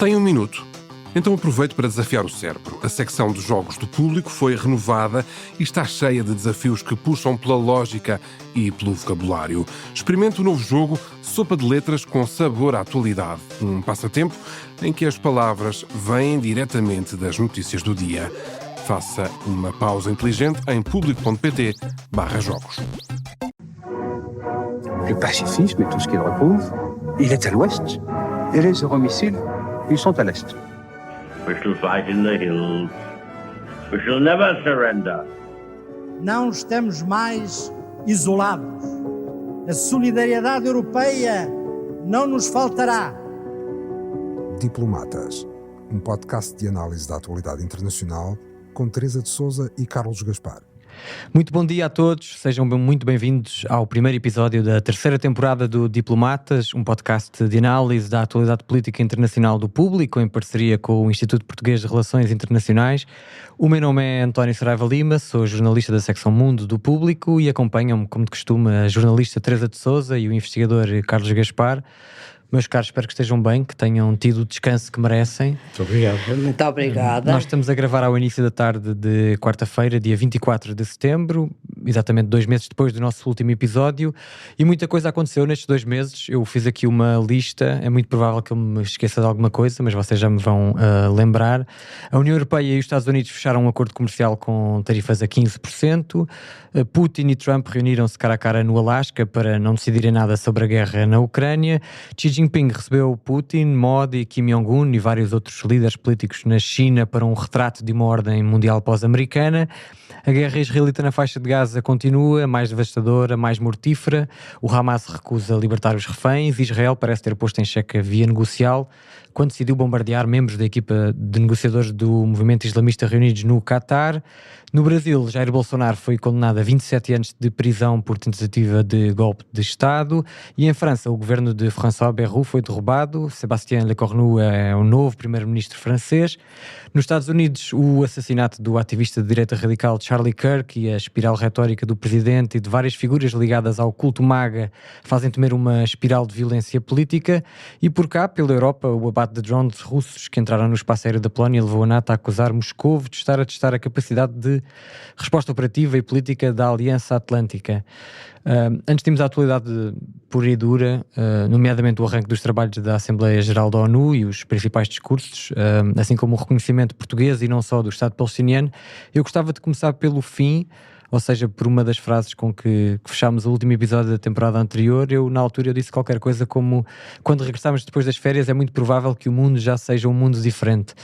Tem um minuto. Então aproveito para desafiar o cérebro. A secção de jogos do público foi renovada e está cheia de desafios que puxam pela lógica e pelo vocabulário. Experimente o novo jogo Sopa de Letras com sabor à atualidade. Um passatempo em que as palavras vêm diretamente das notícias do dia. Faça uma pausa inteligente em público.pt/jogos. Le pacifisme et tout ce qu'il repose, il est à l'ouest. Et les euromissiles, ils sont à l'est. We shall fight in the hills. We shall never surrender. Não estamos mais isolados. A solidariedade europeia não nos faltará. Diplomatas, um podcast de análise da atualidade internacional com Teresa de Sousa e Carlos Gaspar. Muito bom dia a todos, sejam muito bem-vindos ao primeiro episódio da terceira temporada do Diplomatas, um podcast de análise da atualidade política internacional do Público, em parceria com o Instituto Português de Relações Internacionais. O meu nome é António Saraiva Lima, sou jornalista da secção Mundo do Público e acompanham-me, como de costume, a jornalista Teresa de Sousa e o investigador Carlos Gaspar. Meus caros, espero que estejam bem, que tenham tido o descanso que merecem. Muito obrigado. Muito obrigada. Nós estamos a gravar ao início da tarde de quarta-feira, dia 24 de setembro, exatamente 2 meses depois do nosso último episódio, e muita coisa aconteceu nestes 2 meses. Eu fiz aqui uma lista, é muito provável que eu me esqueça de alguma coisa, mas vocês já me vão lembrar. A União Europeia e os Estados Unidos fecharam um acordo comercial com tarifas a 15%. Putin e Trump reuniram-se cara a cara no Alasca para não decidirem nada sobre a guerra na Ucrânia. Xi Jinping recebeu Putin, Modi, Kim Jong-un e vários outros líderes políticos na China para um retrato de uma ordem mundial pós-americana. A guerra israelita na faixa de Gaza continua, mais devastadora, mais mortífera. O Hamas recusa libertar os reféns. Israel parece ter posto em xeque a via negocial quando decidiu bombardear membros da equipa de negociadores do movimento islamista reunidos no Qatar. No Brasil, Jair Bolsonaro foi condenado a 27 anos de prisão por tentativa de golpe de Estado. E em França, o governo de François Bayrou foi derrubado. Sébastien Lecornu é o novo primeiro-ministro francês. Nos Estados Unidos, o assassinato do ativista de direita radical Charlie Kirk e a espiral retórica do presidente e de várias figuras ligadas ao culto MAGA fazem temer uma espiral de violência política. E por cá, pela Europa, o abate de drones russos que entraram no espaço aéreo da Polónia levou a NATO a acusar Moscovo de estar a testar a capacidade de resposta operativa e política da Aliança Atlântica. Antes temos a atualidade pura e dura, nomeadamente o arranque dos trabalhos da Assembleia Geral da ONU e os principais discursos, assim como o reconhecimento português e não só do Estado palestiniano. Eu gostava de começar pelo fim, ou seja, por uma das frases com que fechámos o último episódio da temporada anterior. Na altura eu disse qualquer coisa como: quando regressarmos depois das férias é muito provável que o mundo já seja um mundo diferente.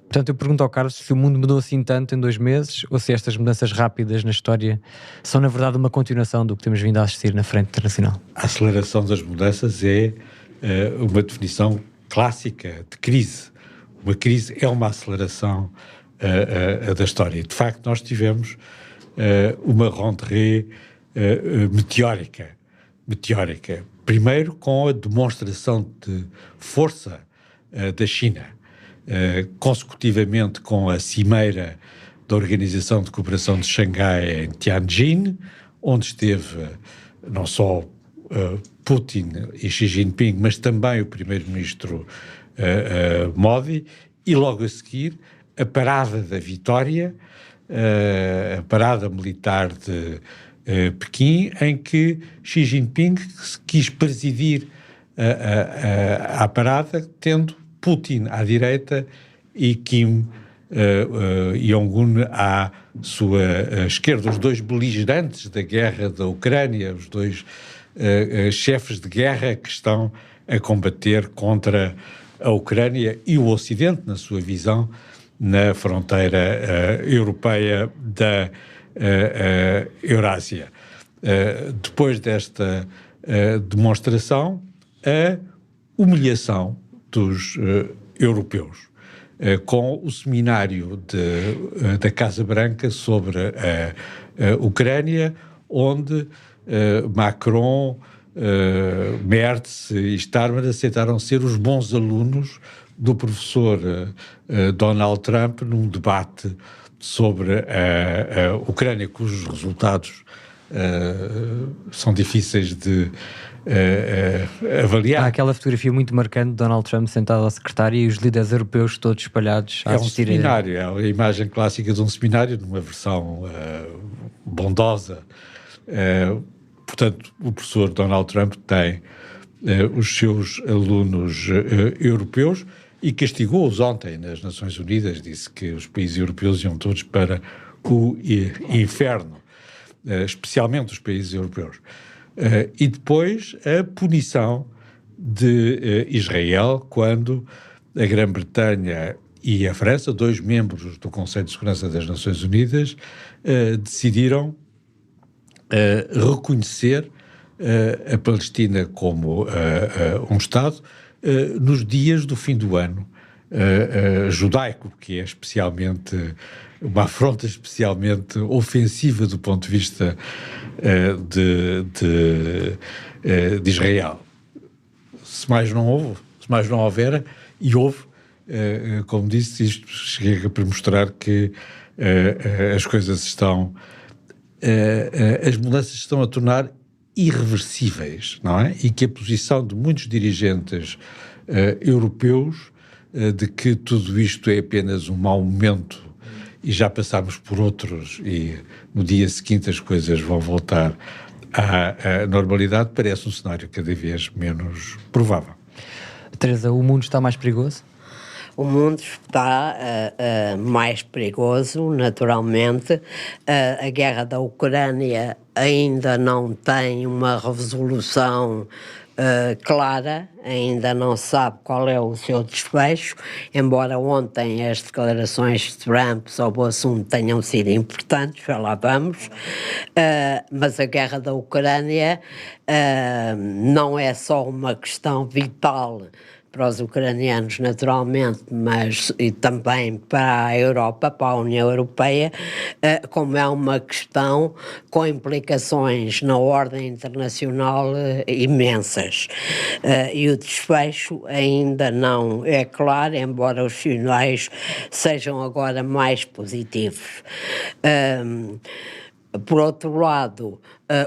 Portanto, eu pergunto ao Carlos se o mundo mudou assim tanto em 2 meses ou se estas mudanças rápidas na história são, na verdade, uma continuação do que temos vindo a assistir na frente internacional. A aceleração das mudanças é uma definição clássica de crise. Uma crise é uma aceleração da história. De facto, nós tivemos uma rentrée meteórica. Primeiro com a demonstração de força da China, consecutivamente com a cimeira da Organização de Cooperação de Xangai em Tianjin, onde esteve não só Putin e Xi Jinping, mas também o primeiro-ministro Modi, e logo a seguir a parada da Vitória, a parada militar de Pequim, em que Xi Jinping quis presidir a parada, tendo Putin à direita e Kim Jong-un à sua esquerda, os dois beligerantes da guerra da Ucrânia, os dois chefes de guerra que estão a combater contra a Ucrânia e o Ocidente, na sua visão, na fronteira europeia da Eurásia. Depois desta demonstração, a humilhação dos europeus, com o seminário da Casa Branca sobre a Ucrânia, onde Macron, Merz e Starmer aceitaram ser os bons alunos do professor Donald Trump num debate sobre a Ucrânia, cujos resultados são difíceis de avaliar. Há aquela fotografia muito marcante de Donald Trump sentado ao secretário e os líderes europeus todos espalhados a assistir. É um seminário, é a imagem clássica de um seminário, numa versão bondosa. Portanto, o professor Donald Trump tem os seus alunos europeus e castigou-os ontem nas Nações Unidas, disse que os países europeus iam todos para o inferno, especialmente os países europeus. E depois a punição de Israel quando a Grã-Bretanha e a França, 2 membros do Conselho de Segurança das Nações Unidas, decidiram reconhecer a Palestina como um Estado nos dias do fim do ano judaico, que é especialmente uma afronta especialmente ofensiva do ponto de vista de Israel. Se mais não houver, e houve, como disse, isto chega para mostrar que as coisas estão, as mudanças estão a tornar irreversíveis, não é? E que a posição de muitos dirigentes europeus de que tudo isto é apenas um mau momento e já passámos por outros e no dia seguinte as coisas vão voltar à normalidade, parece um cenário cada vez menos provável. Teresa, o mundo está mais perigoso? O mundo está mais perigoso, naturalmente. A guerra da Ucrânia ainda não tem uma resolução clara, ainda não sabe qual é o seu desfecho, embora ontem as declarações de Trump sobre o assunto tenham sido importantes, já lá vamos, mas a guerra da Ucrânia não é só uma questão vital para os ucranianos, naturalmente, mas e também para a Europa, para a União Europeia, como é uma questão com implicações na ordem internacional imensas. E o desfecho ainda não é claro, embora os sinais sejam agora mais positivos. Por outro lado,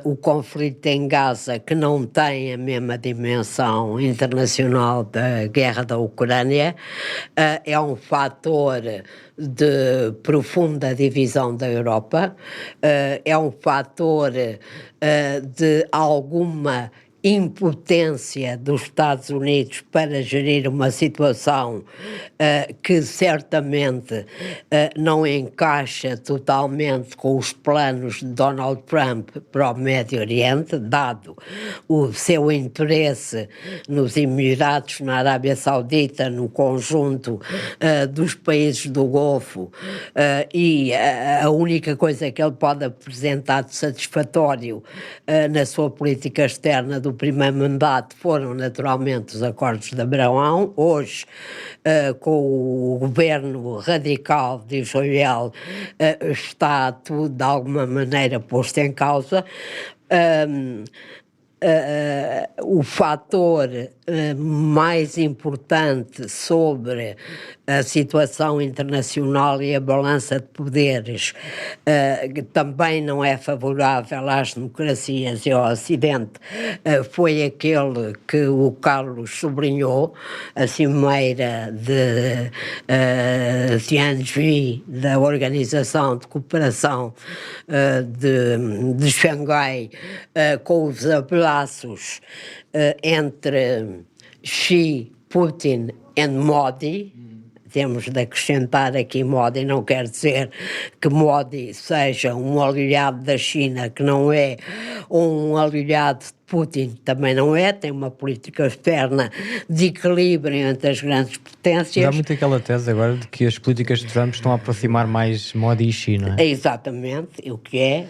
o conflito em Gaza, que não tem a mesma dimensão internacional da guerra da Ucrânia, é um fator de profunda divisão da Europa, é um fator de alguma impotência dos Estados Unidos para gerir uma situação que certamente não encaixa totalmente com os planos de Donald Trump para o Médio Oriente, dado o seu interesse nos Emirados, na Arábia Saudita, no conjunto dos países do Golfo, e a única coisa que ele pode apresentar de satisfatório na sua política externa do primeiro mandato foram naturalmente os acordos de Abraão. Hoje, com o governo radical de Israel, está tudo de alguma maneira posto em causa. O fator mais importante sobre a situação internacional e a balança de poderes que também não é favorável às democracias e ao Ocidente foi aquele que o Carlos sublinhou, a cimeira de Tianjin, da Organização de Cooperação de Xangai, com os abraços entre Xi, Putin e Modi. Temos de acrescentar aqui Modi, não quer dizer que Modi seja um aliado da China, que não é, um aliado de Putin, também não é, tem uma política externa de equilíbrio entre as grandes potências. Há muito aquela tese agora de que as políticas de Trump estão a aproximar mais Modi e China. Exatamente, o que é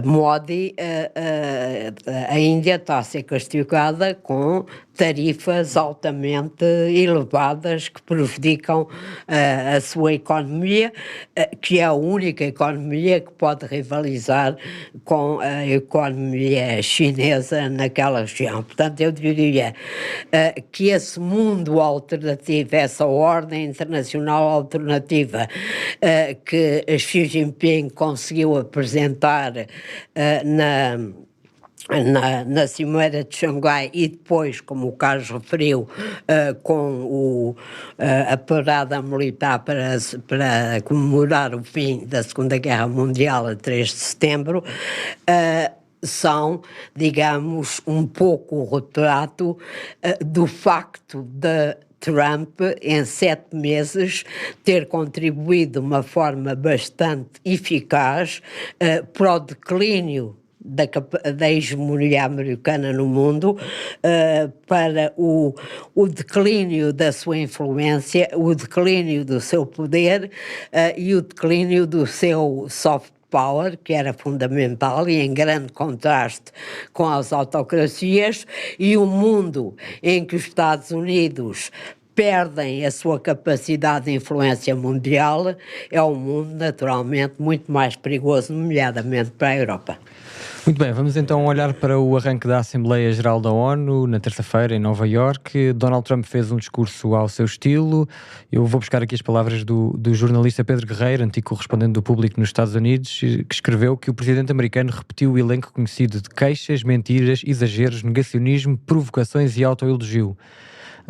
Modi, a Índia está a ser castigada com tarifas altamente elevadas que prejudicam a sua economia, que é a única economia que pode rivalizar conversar com a economia chinesa naquela região. Portanto, eu diria que esse mundo alternativo, essa ordem internacional alternativa que Xi Jinping conseguiu apresentar na Cimeira de Xangai e depois, como o Carlos referiu, com a parada militar para comemorar o fim da Segunda Guerra Mundial a 3 de setembro, são, digamos, um pouco o retrato do facto de Trump, em 7 meses, ter contribuído de uma forma bastante eficaz para o declínio da hegemonia americana no mundo, para o declínio da sua influência, o declínio do seu poder e o declínio do seu soft power, que era fundamental e em grande contraste com as autocracias, e o mundo em que os Estados Unidos perdem a sua capacidade de influência mundial, é um mundo naturalmente muito mais perigoso, nomeadamente para a Europa. Muito bem, vamos então olhar para o arranque da Assembleia Geral da ONU na terça-feira em Nova Iorque. Donald Trump fez um discurso ao seu estilo. Eu vou buscar aqui as palavras do jornalista Pedro Guerreiro, antigo correspondente do Público nos Estados Unidos, que escreveu que o presidente americano repetiu o elenco conhecido de queixas, mentiras, exageros, negacionismo, provocações e autoelogio.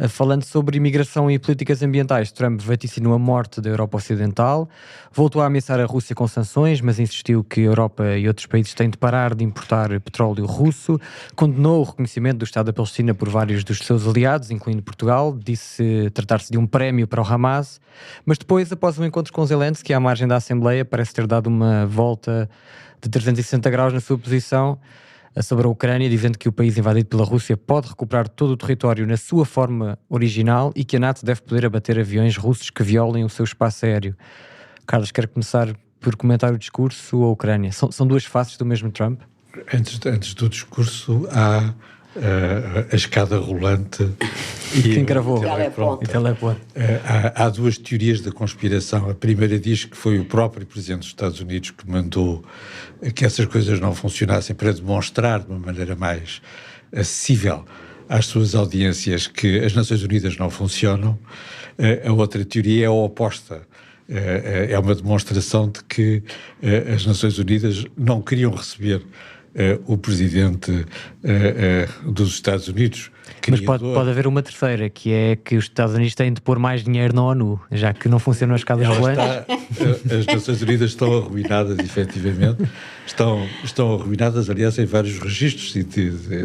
Falando sobre imigração e políticas ambientais, Trump vaticinou a morte da Europa Ocidental, voltou a ameaçar a Rússia com sanções, mas insistiu que a Europa e outros países têm de parar de importar petróleo russo, condenou o reconhecimento do Estado da Palestina por vários dos seus aliados, incluindo Portugal, disse tratar-se de um prémio para o Hamas, mas depois, após um encontro com Zelensky à margem da Assembleia, parece ter dado uma volta de 360 graus na sua posição sobre a Ucrânia, dizendo que o país invadido pela Rússia pode recuperar todo o território na sua forma original e que a NATO deve poder abater aviões russos que violem o seu espaço aéreo. Carlos, quer começar por comentar o discurso ou a Ucrânia? São duas faces do mesmo Trump? Antes do discurso, há a escada rolante e quem gravou? E teleponto. Há duas teorias da conspiração. A primeira diz que foi o próprio Presidente dos Estados Unidos que mandou que essas coisas não funcionassem para demonstrar de uma maneira mais acessível às suas audiências que as Nações Unidas não funcionam. A outra teoria é a oposta. É uma demonstração de que as Nações Unidas não queriam receber o presidente dos Estados Unidos. Mas pode haver uma terceira, que é que os Estados Unidos têm de pôr mais dinheiro na ONU, já que não funcionam as escadas rolantes. As Nações Unidas estão arruinadas, efetivamente. Estão arruinadas, aliás, em vários registros e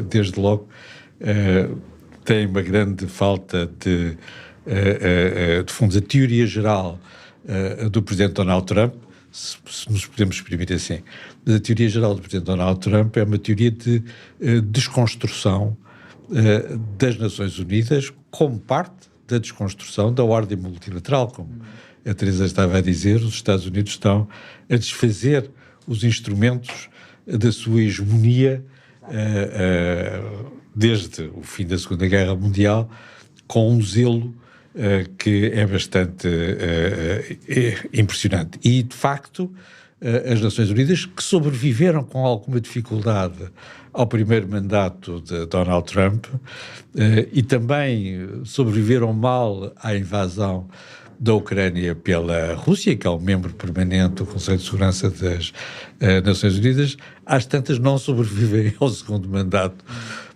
desde logo tem uma grande falta de fundos. A teoria geral do presidente Donald Trump, se nos podemos exprimir assim, mas a teoria geral do presidente Donald Trump é uma teoria de desconstrução das Nações Unidas como parte da desconstrução da ordem multilateral. Como a Teresa estava a dizer, os Estados Unidos estão a desfazer os instrumentos da sua hegemonia desde o fim da Segunda Guerra Mundial, com um zelo que é bastante impressionante. E, de facto, as Nações Unidas, que sobreviveram com alguma dificuldade ao primeiro mandato de Donald Trump e também sobreviveram mal à invasão da Ucrânia pela Rússia, que é um membro permanente do Conselho de Segurança das Nações Unidas, às tantas não sobrevivem ao segundo mandato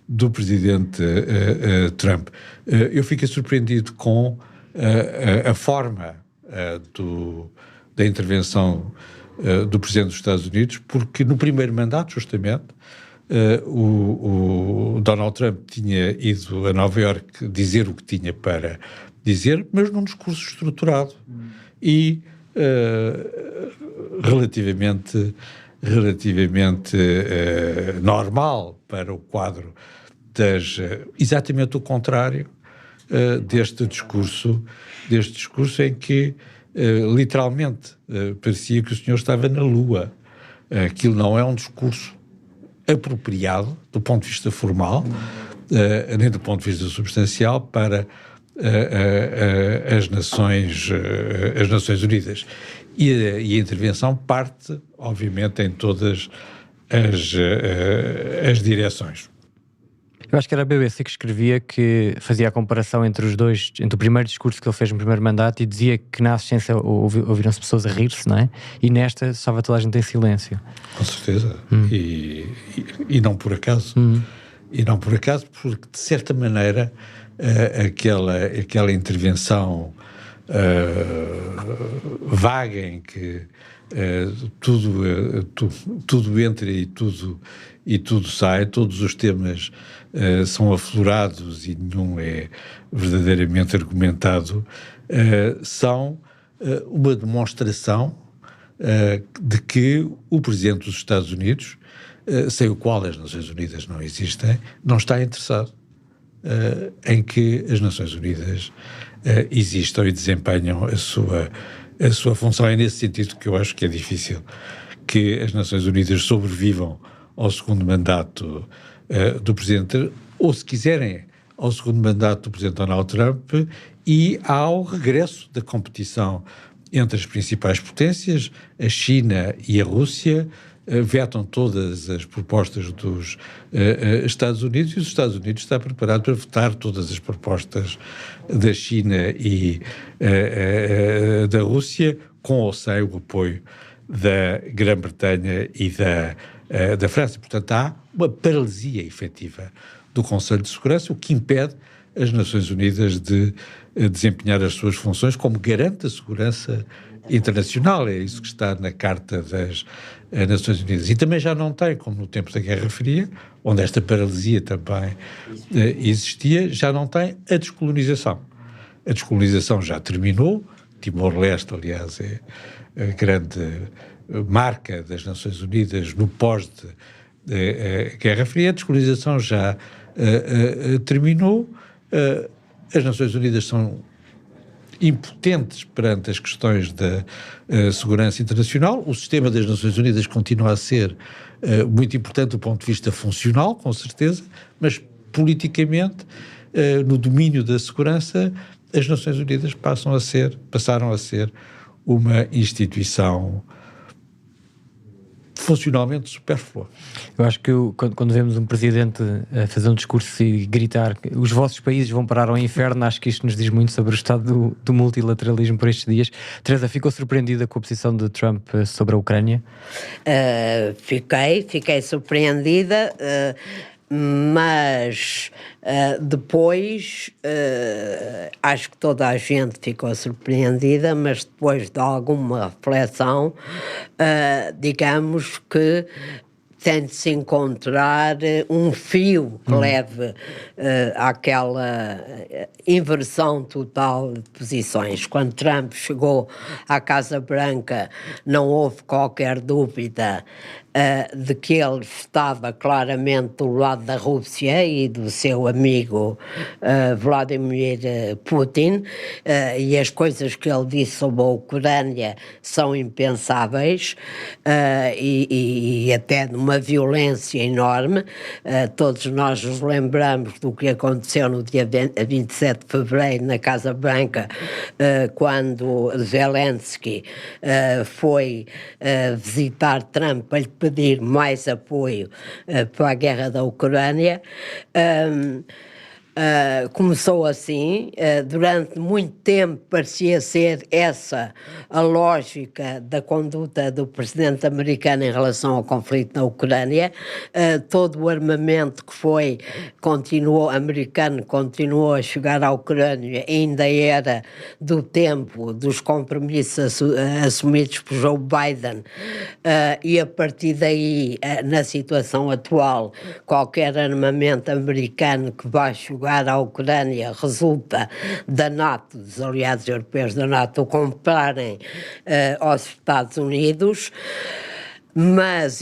do presidente Trump. Eu fiquei surpreendido com a forma da intervenção do presidente dos Estados Unidos, porque no primeiro mandato, justamente, o Donald Trump tinha ido a Nova Iorque dizer o que tinha para dizer, mas num discurso estruturado e relativamente normal para o quadro exatamente o contrário deste discurso em que literalmente parecia que o senhor estava na Lua. Aquilo não é um discurso apropriado do ponto de vista formal, nem do ponto de vista substancial para as Nações Unidas. E a intervenção parte, obviamente, em todas as direções. Eu acho que era a BBC que escrevia, que fazia a comparação entre os dois, entre o primeiro discurso que ele fez no primeiro mandato, e dizia que na assistência ouviram-se pessoas a rir-se, não é? E nesta estava toda a gente em silêncio. Com certeza. E não por acaso. E não por acaso, porque de certa maneira aquela intervenção vaga em que tudo entra e tudo sai, todos os temas são aflorados e nenhum é verdadeiramente argumentado, são uma demonstração de que o Presidente dos Estados Unidos, sem o qual as Nações Unidas não existem, não está interessado em que as Nações Unidas existam e desempenham a sua função. É nesse sentido que eu acho que é difícil que as Nações Unidas sobrevivam ao segundo mandato do Presidente, ou se quiserem, ao segundo mandato do Presidente Donald Trump, e ao regresso da competição entre as principais potências, a China e a Rússia, vetam todas as propostas dos Estados Unidos, e os Estados Unidos está preparado para vetar todas as propostas da China e da Rússia, com ou sem o apoio da Grã-Bretanha e da França. Portanto, há uma paralisia efetiva do Conselho de Segurança, o que impede as Nações Unidas de desempenhar as suas funções como garante da segurança internacional. É isso que está na Carta das Nações Unidas. E também já não tem, como no tempo da Guerra Fria, onde esta paralisia também existia, já não tem a descolonização. A descolonização já terminou. Timor-Leste, aliás, é a grande marca das Nações Unidas no pós-Guerra Fria. A descolonização já terminou. As Nações Unidas são impotentes perante as questões da segurança internacional. O sistema das Nações Unidas continua a ser muito importante do ponto de vista funcional, com certeza, mas politicamente, no domínio da segurança, as Nações Unidas passaram a ser uma instituição funcionalmente supérflua. Eu acho que quando vemos um presidente fazer um discurso e gritar que os vossos países vão parar ao inferno, acho que isto nos diz muito sobre o estado do multilateralismo por estes dias. Teresa, ficou surpreendida com a posição de Trump sobre a Ucrânia? Fiquei surpreendida, mas depois acho que toda a gente ficou surpreendida, mas depois de alguma reflexão, digamos que tem de se encontrar um fio que leve àquela inversão total de posições. Quando Trump chegou à Casa Branca, não houve qualquer dúvida de que ele estava claramente do lado da Rússia e do seu amigo Vladimir Putin, e as coisas que ele disse sobre a Ucrânia são impensáveis, e até numa violência enorme. Todos nós nos lembramos do que aconteceu no dia 27 de fevereiro na Casa Branca, quando Zelensky foi visitar Trump para lhe pedir mais apoio para a guerra da Ucrânia. Começou assim, durante muito tempo parecia ser essa a lógica da conduta do presidente americano em relação ao conflito na Ucrânia. Todo o armamento que foi americano continuou a chegar à Ucrânia, ainda era do tempo dos compromissos assumidos por Joe Biden, e a partir daí, na situação atual, qualquer armamento americano que vá chegar à Ucrânia resulta da NATO, dos aliados europeus da NATO, comprarem aos Estados Unidos. Mas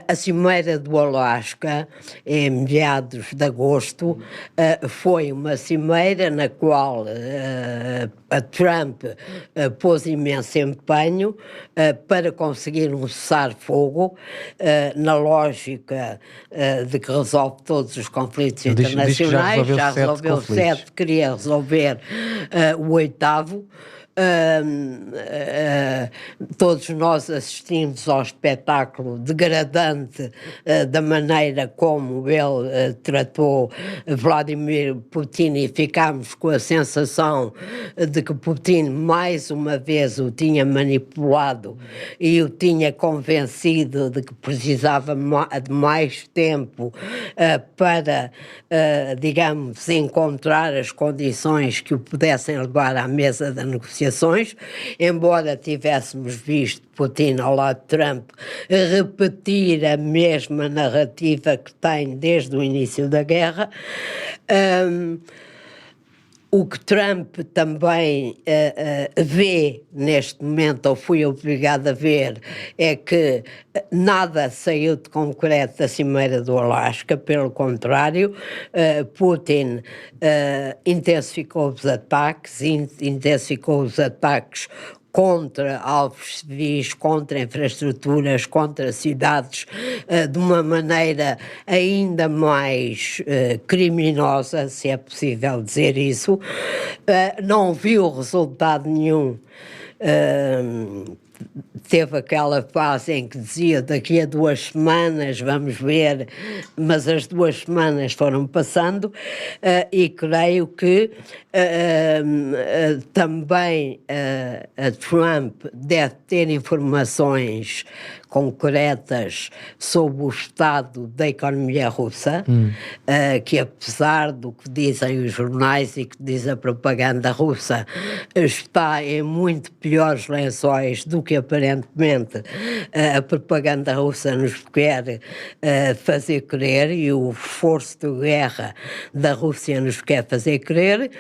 a Cimeira do Alasca, em meados de agosto, foi uma cimeira na qual a Trump pôs imenso empenho para conseguir um cessar-fogo, na lógica de que resolve todos os conflitos internacionais. Já resolveu 7, queria resolver o 8º. Todos nós assistimos ao espetáculo degradante da maneira como ele tratou Vladimir Putin e ficámos com a sensação de que Putin mais uma vez o tinha manipulado e o tinha convencido de que precisava de mais tempo para, digamos, encontrar as condições que o pudessem levar à mesa das negociações, embora tivéssemos visto Putin ao lado de Trump repetir a mesma narrativa que tem desde o início da guerra. O que Trump também vê neste momento, ou fui obrigado a ver, é que nada saiu de concreto da Cimeira do Alasca, pelo contrário, Putin intensificou os ataques contra alvos civis, contra infraestruturas, contra cidades, de uma maneira ainda mais criminosa, se é possível dizer isso. Não viu resultado nenhum. Teve aquela fase em que dizia daqui a 2 semanas vamos ver, mas as 2 semanas foram passando e creio que também a Trump deve ter informações concretas sobre o estado da economia russa, que apesar do que dizem os jornais e que diz a propaganda russa, está em muito piores lençóis do que aparentemente a propaganda russa nos quer fazer crer e o esforço de guerra da Rússia nos quer fazer crer,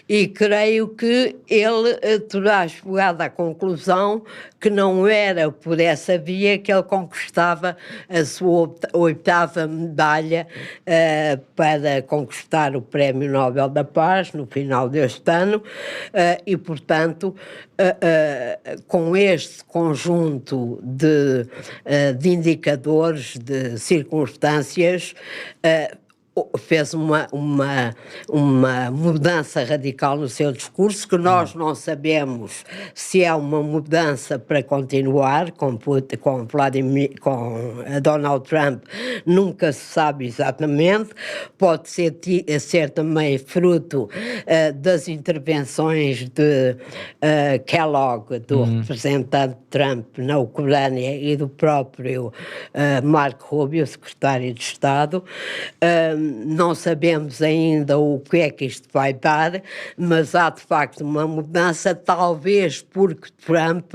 e creio que ele terá chegado à conclusão que não era por essa via que ele conquistava a sua 8ª medalha para conquistar o Prémio Nobel da Paz no final deste ano, e portanto com este conjunto de indicadores, de circunstâncias, fez uma mudança radical no seu discurso, que nós não sabemos se é uma mudança para continuar com Donald Trump, nunca se sabe exatamente. Pode ser também fruto das intervenções de Kellogg, do representante Trump na Ucrânia, e do próprio Marco Rubio, secretário de Estado. Não sabemos ainda o que é que isto vai dar, mas há de facto uma mudança, talvez porque Trump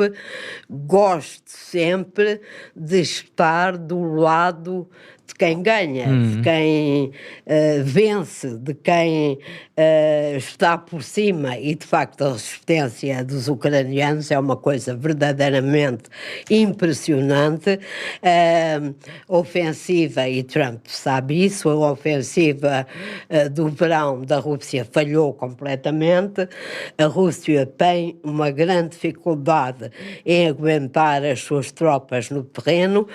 goste sempre de estar do lado de quem ganha, de quem vence, de quem está por cima, e de facto a resistência dos ucranianos é uma coisa verdadeiramente impressionante. Ofensiva, e Trump sabe isso, a ofensiva do verão da Rússia falhou completamente. A Rússia tem uma grande dificuldade em aguentar as suas tropas no terreno.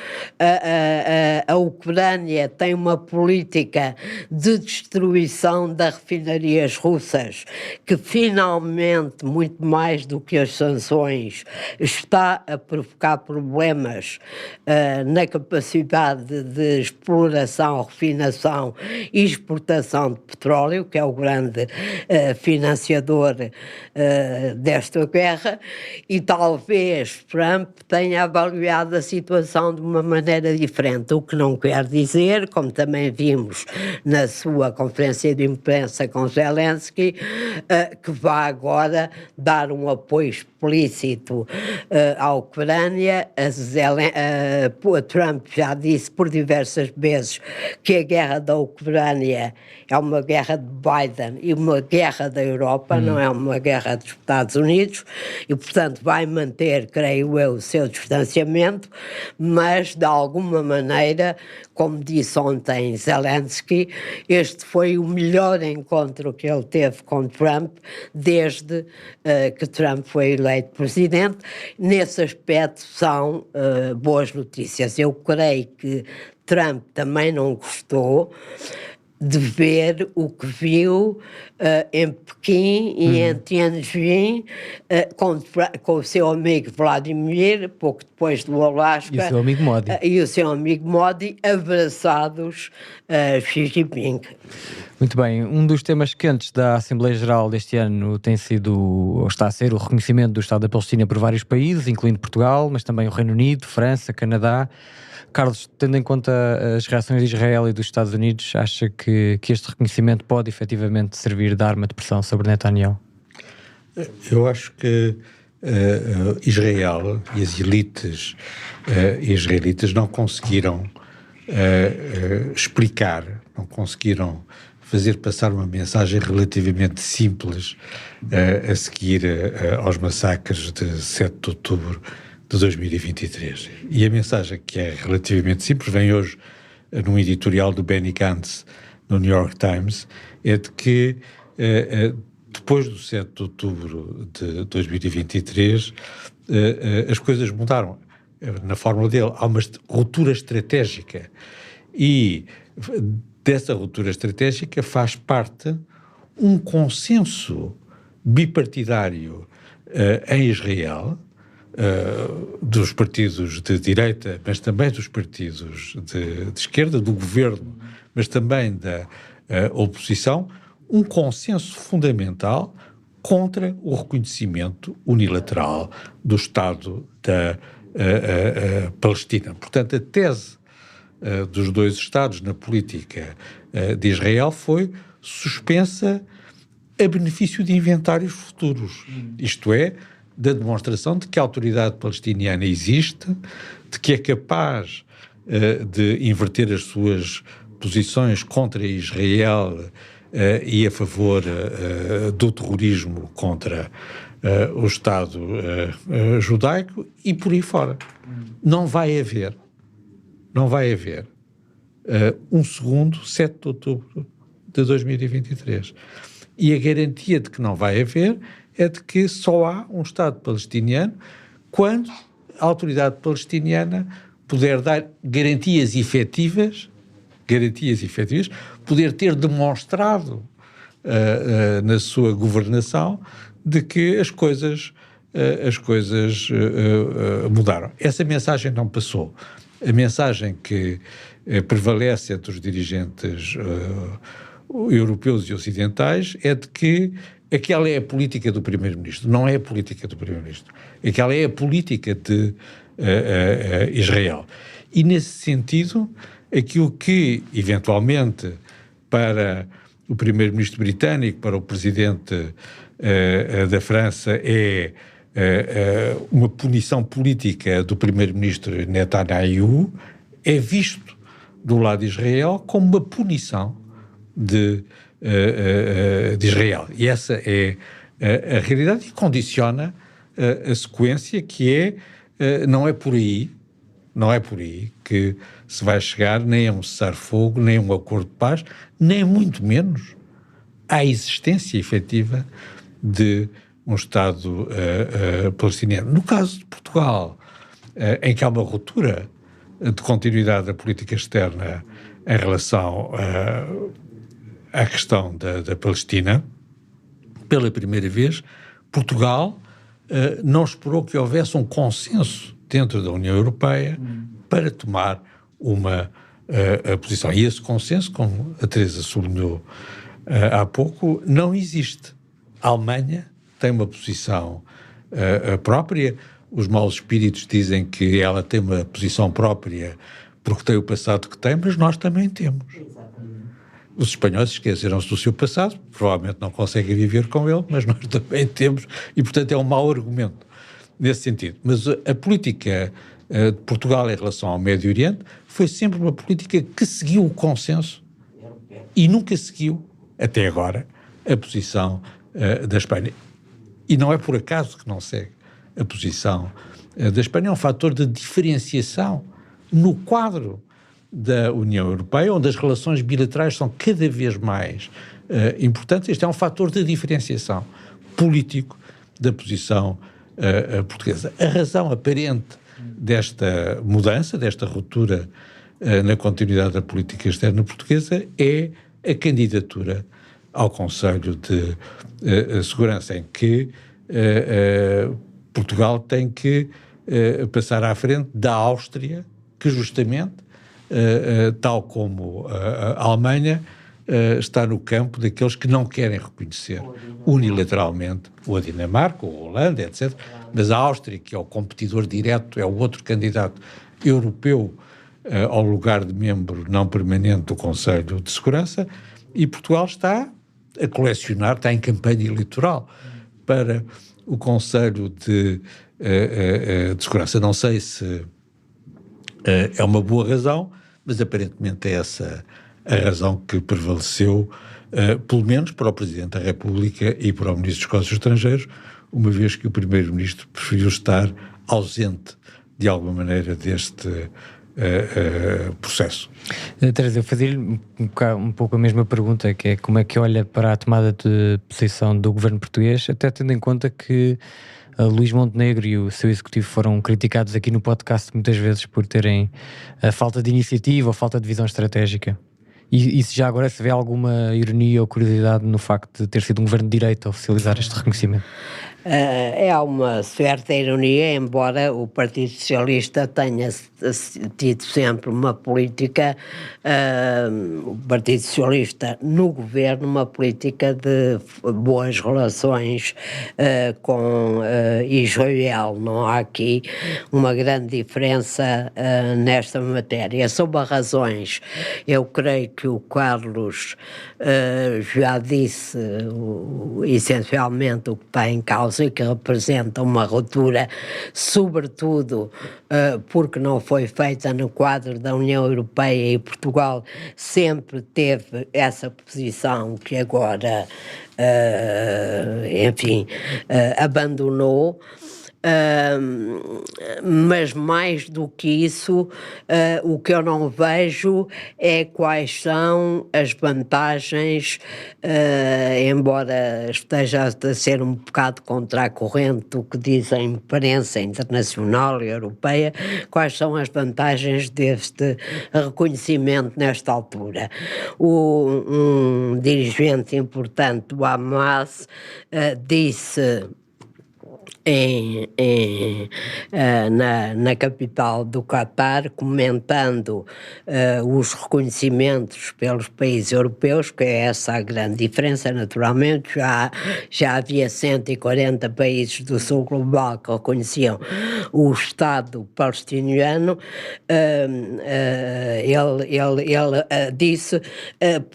A Ucrânia tem uma política de destruição das refinarias russas que finalmente, muito mais do que as sanções, está a provocar problemas na capacidade de exploração, refinação e exportação de petróleo, que é o grande financiador desta guerra, e talvez Trump tenha avaliado a situação de uma maneira diferente, o que não quer dizer, como também vimos na sua conferência de imprensa com Zelensky, que vai agora dar um apoio explícito à Ucrânia. Trump já disse por diversas vezes que a guerra da Ucrânia é uma guerra de Biden e uma guerra da Europa, não é uma guerra dos Estados Unidos, e portanto vai manter, creio eu, o seu distanciamento, mas de alguma maneira, como disse ontem Zelensky, este foi o melhor encontro que ele teve com Trump desde que Trump foi eleito presidente. Nesse aspecto são boas notícias. Eu creio que Trump também não gostou de ver o que viu em Pequim e em Tianjin com o seu amigo Vladimir, pouco depois do Alasca, E o seu amigo Modi. E o seu amigo Modi abraçados Xi Jinping. Muito bem, um dos temas quentes da Assembleia Geral deste ano tem sido, ou está a ser, o reconhecimento do Estado da Palestina por vários países, incluindo Portugal, mas também o Reino Unido, França, Canadá. Carlos, tendo em conta as reações de Israel e dos Estados Unidos, acha que este reconhecimento pode efetivamente servir de arma de pressão sobre Netanyahu? Eu acho que Israel e as elites israelitas não conseguiram explicar, não conseguiram fazer passar uma mensagem relativamente simples a seguir aos massacres de 7 de outubro de 2023. E a mensagem, que é relativamente simples, vem hoje num editorial do Benny Gantz no New York Times, é de que depois do 7 de outubro de 2023 as coisas mudaram. Na fórmula dele há uma ruptura estratégica e dessa ruptura estratégica faz parte um consenso bipartidário em Israel, dos partidos de direita, mas também dos partidos de esquerda, do governo, mas também da oposição, um consenso fundamental contra o reconhecimento unilateral do Estado da Palestina. Portanto, a tese dos dois Estados na política de Israel foi suspensa a benefício de inventários futuros. Isto é, da demonstração de que a autoridade palestiniana existe, de que é capaz de inverter as suas posições contra Israel e a favor do terrorismo contra o Estado judaico e por aí fora. Não vai haver um segundo 7 de outubro de 2023. E a garantia de que não vai haver é de que só há um Estado palestiniano quando a autoridade palestiniana puder dar garantias efetivas, poder ter demonstrado na sua governação de que as coisas mudaram. Essa mensagem não passou. A mensagem que prevalece entre os dirigentes europeus e ocidentais é de que aquela é a política do Primeiro-Ministro. Não é a política do Primeiro-Ministro. Aquela é a política de Israel. E, nesse sentido, aquilo que, eventualmente, para o Primeiro-Ministro britânico, para o Presidente da França, é uma punição política do Primeiro-Ministro Netanyahu, é visto do lado de Israel como uma punição de Israel. E essa é a realidade e condiciona a sequência, que não é por aí que se vai chegar nem a um cessar-fogo, nem a um acordo de paz, nem muito menos à existência efetiva de um Estado palestiniano. No caso de Portugal, em que há uma ruptura de continuidade da política externa em relação à questão da Palestina, pela primeira vez, Portugal não esperou que houvesse um consenso dentro da União Europeia para tomar uma posição. E esse consenso, como a Teresa sublinhou há pouco, não existe. A Alemanha tem uma posição própria. Os maus espíritos dizem que ela tem uma posição própria porque tem o passado que tem, mas nós também temos. Os espanhóis esqueceram-se do seu passado, provavelmente não conseguem viver com ele, mas nós também temos, e portanto é um mau argumento nesse sentido. Mas a política de Portugal em relação ao Médio Oriente foi sempre uma política que seguiu o consenso e nunca seguiu, até agora, a posição da Espanha. E não é por acaso que não segue a posição da Espanha, é um fator de diferenciação no quadro da União Europeia, onde as relações bilaterais são cada vez mais importantes. Este é um fator de diferenciação político da posição portuguesa. A razão aparente desta mudança, desta ruptura na continuidade da política externa portuguesa é a candidatura ao Conselho de Segurança, em que Portugal tem que passar à frente da Áustria, que justamente, tal como a Alemanha, está no campo daqueles que não querem reconhecer unilateralmente, ou a Dinamarca, ou a Holanda, etc. Mas a Áustria, que é o competidor direto, é o outro candidato europeu ao lugar de membro não permanente do Conselho de Segurança, e Portugal está a colecionar, está em campanha eleitoral para o Conselho de Segurança. Não sei se é uma boa razão, mas aparentemente é essa a razão que prevaleceu, pelo menos para o Presidente da República e para o Ministro dos Negócios Estrangeiros, uma vez que o Primeiro-Ministro preferiu estar ausente, de alguma maneira, deste processo. Teresa, eu fazia-lhe um pouco a mesma pergunta, que é como é que olha para a tomada de posição do governo português, até tendo em conta que Luís Montenegro e o seu executivo foram criticados aqui no podcast muitas vezes por terem a falta de iniciativa ou falta de visão estratégica. E se já agora se vê alguma ironia ou curiosidade no facto de ter sido um governo de direita a oficializar este reconhecimento? Há uma certa ironia, embora o Partido Socialista tenha tido sempre uma política, o Partido Socialista no governo, uma política de boas relações com Israel. Não há aqui uma grande diferença nesta matéria. Sob as razões, eu creio que o Carlos já disse essencialmente o que está em causa, e que representa uma ruptura, sobretudo porque não foi feita no quadro da União Europeia, e Portugal sempre teve essa posição que agora, abandonou. Mas mais do que isso, o que eu não vejo é quais são as vantagens, embora esteja a ser um bocado contra a corrente do que diz a imprensa internacional e europeia, quais são as vantagens deste reconhecimento nesta altura. Um dirigente importante do Hamas disse na capital do Qatar, comentando os reconhecimentos pelos países europeus, que é essa a grande diferença, naturalmente. Já havia 140 países do sul global que reconheciam o Estado palestiniano. Ele disse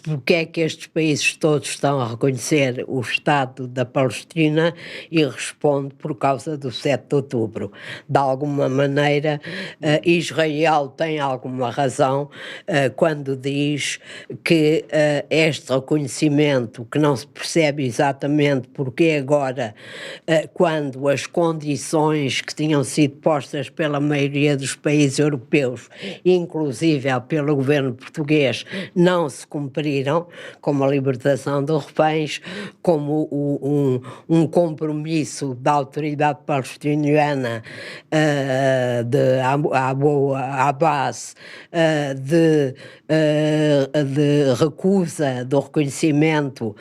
porque é que estes países todos estão a reconhecer o Estado da Palestina, e responde por causa do 7 de outubro. De alguma maneira, Israel tem alguma razão quando diz que este reconhecimento, que não se percebe exatamente porque agora, quando as condições que tinham sido postas pela maioria dos países europeus, inclusive pelo governo português, não se cumpriram, como a libertação de reféns, como um compromisso da autoridade palestiniana de Abu Abbas de recusa do reconhecimento,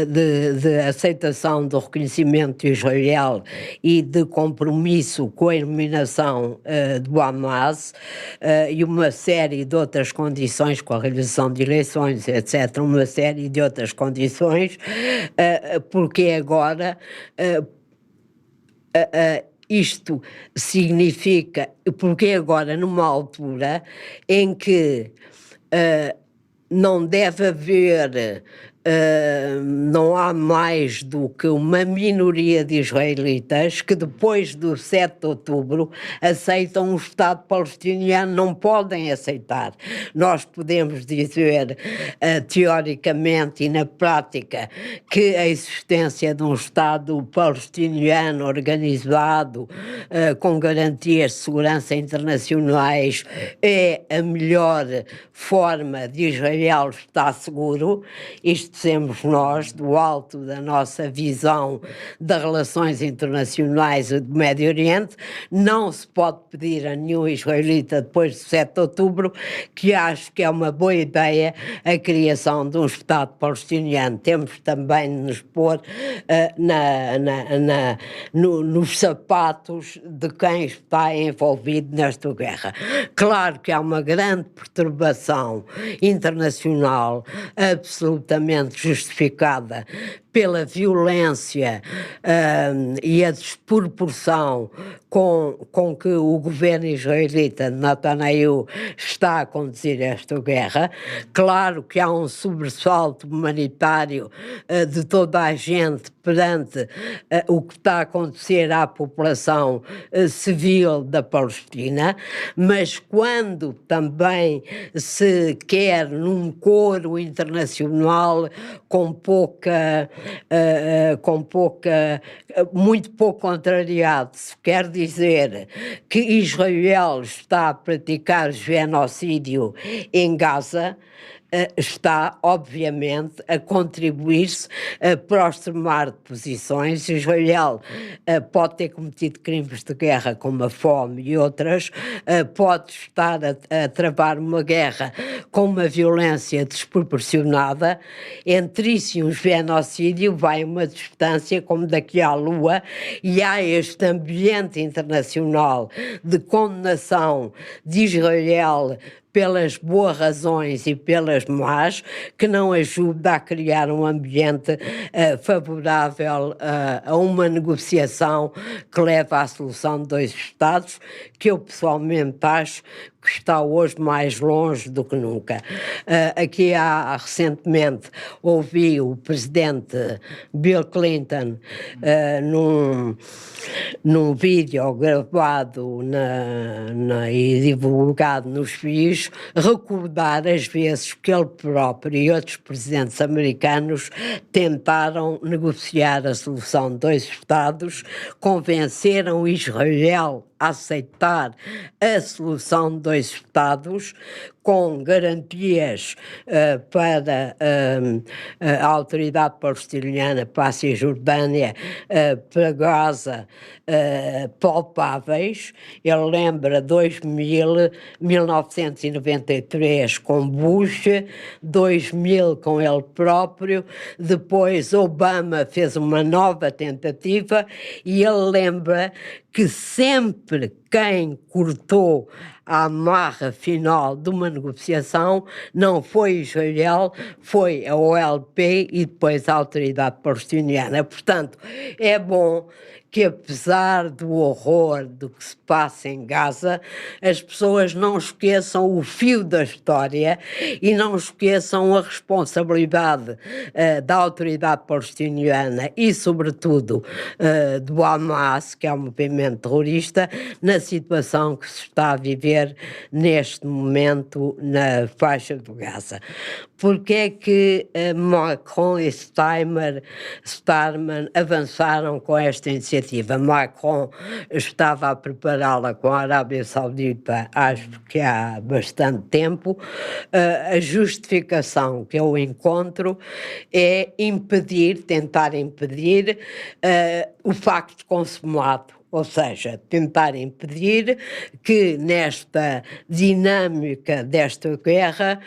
de aceitação do reconhecimento de Israel e de compromisso com a eliminação do Hamas, e uma série de outras condições, com a realização de eleições, etc., uma série de outras condições, porque agora isto significa, porque agora numa altura em que não deve haver, não há mais do que uma minoria de israelitas que depois do 7 de outubro aceitam um Estado palestiniano, não podem aceitar. Nós podemos dizer, teoricamente e na prática, que a existência de um Estado palestiniano organizado, com garantias de segurança internacionais, é a melhor forma de Israel estar seguro. Isto dissemos nós, do alto da nossa visão das relações internacionais e do Médio Oriente, não se pode pedir a nenhum israelita depois de 7 de outubro que ache que é uma boa ideia a criação de um Estado palestiniano. Temos também de nos pôr nos sapatos de quem está envolvido nesta guerra. Claro que há uma grande perturbação internacional absolutamente justificada pela violência e a desproporção com que o governo israelita de Netanyahu está a conduzir esta guerra. Claro que há um sobressalto humanitário de toda a gente perante o que está a acontecer à população civil da Palestina, mas quando também se quer num coro internacional muito pouco contrariado, se quer dizer que Israel está a praticar genocídio em Gaza, está, obviamente, a contribuir-se para o extremar de posições. Israel pode ter cometido crimes de guerra como a fome e outras, pode estar a travar uma guerra com uma violência desproporcionada. Entre isso e um genocídio vai uma distância como daqui à Lua, e há este ambiente internacional de condenação de Israel pelas boas razões e pelas más, que não ajuda a criar um ambiente favorável a uma negociação que leva à solução de 2 Estados, que eu pessoalmente acho que está hoje mais longe do que nunca. Aqui recentemente ouvi o presidente Bill Clinton num vídeo gravado e divulgado nos FIIs, recordar as vezes que ele próprio e outros presidentes americanos tentaram negociar a solução de 2 Estados, convenceram Israel a aceitar a solução de 2 Estados, com garantias para a autoridade palestiniana, para a Cisjordânia, para Gaza, palpáveis. Ele lembra 1993 com Bush, 2000 com ele próprio, depois Obama fez uma nova tentativa, e ele lembra que sempre quem cortou a amarra final de uma negociação não foi Israel, foi a OLP e depois a autoridade palestiniana. Portanto, é bom que, apesar do horror do que se passa em Gaza, as pessoas não esqueçam o fio da história e não esqueçam a responsabilidade da autoridade palestiniana e, sobretudo, do Hamas, que é um movimento terrorista, na situação que se está a viver neste momento na faixa de Gaza. Porque é que Macron e Starmer avançaram com esta iniciativa? Macron estava a prepará-la com a Arábia Saudita, acho que há bastante tempo. A justificação que eu encontro é tentar impedir o facto consumado. Ou seja, tentar impedir que nesta dinâmica desta guerra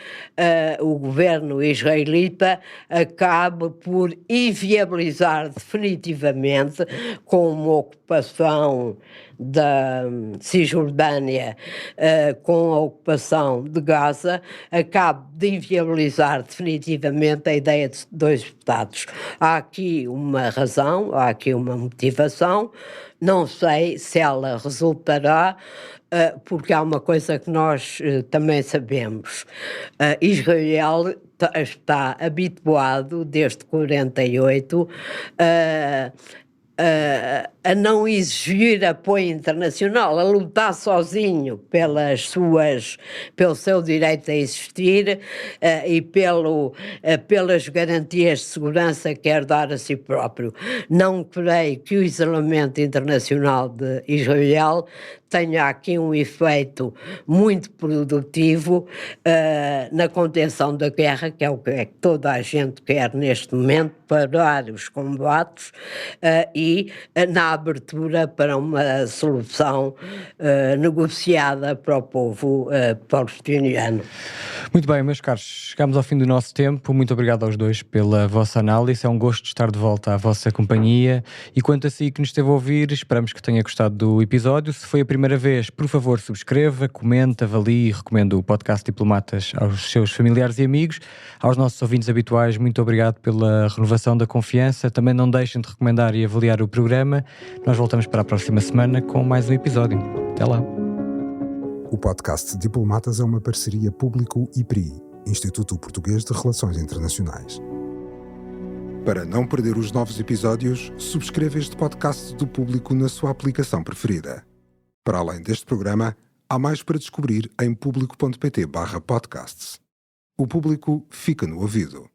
o governo israelita acabe por inviabilizar definitivamente, com uma ocupação da Cisjordânia, com a ocupação de Gaza, acabe de inviabilizar definitivamente a ideia de 2 Estados. Há aqui uma razão, há aqui uma motivação. Não sei se ela resultará, porque há uma coisa que nós também sabemos. Israel está habituado, desde 48, a não exigir apoio internacional, a lutar sozinho pelo seu direito a existir e pelas garantias de segurança que quer dar a si próprio. Não creio que o isolamento internacional de Israel tenha aqui um efeito muito produtivo na contenção da guerra, que é o que toda a gente quer neste momento, parar os combates e na abertura para uma solução negociada para o povo palestiniano. Muito bem, meus caros, chegamos ao fim do nosso tempo. Muito obrigado aos dois pela vossa análise. É um gosto estar de volta à vossa companhia. E quanto a si que nos esteve a ouvir, esperamos que tenha gostado do episódio. Se foi a primeira vez, por favor, subscreva, comente, avalie e recomendo o podcast Diplomatas aos seus familiares e amigos. Aos nossos ouvintes habituais, muito obrigado pela renovação da confiança. Também não deixem de recomendar e avaliar o programa. Nós voltamos para a próxima semana com mais um episódio. Até lá. O podcast Diplomatas é uma parceria Público-IPRI, Instituto Português de Relações Internacionais. Para não perder os novos episódios, subscreva este podcast do Público na sua aplicação preferida. Para além deste programa, há mais para descobrir em público.pt/podcasts. O Público fica no ouvido.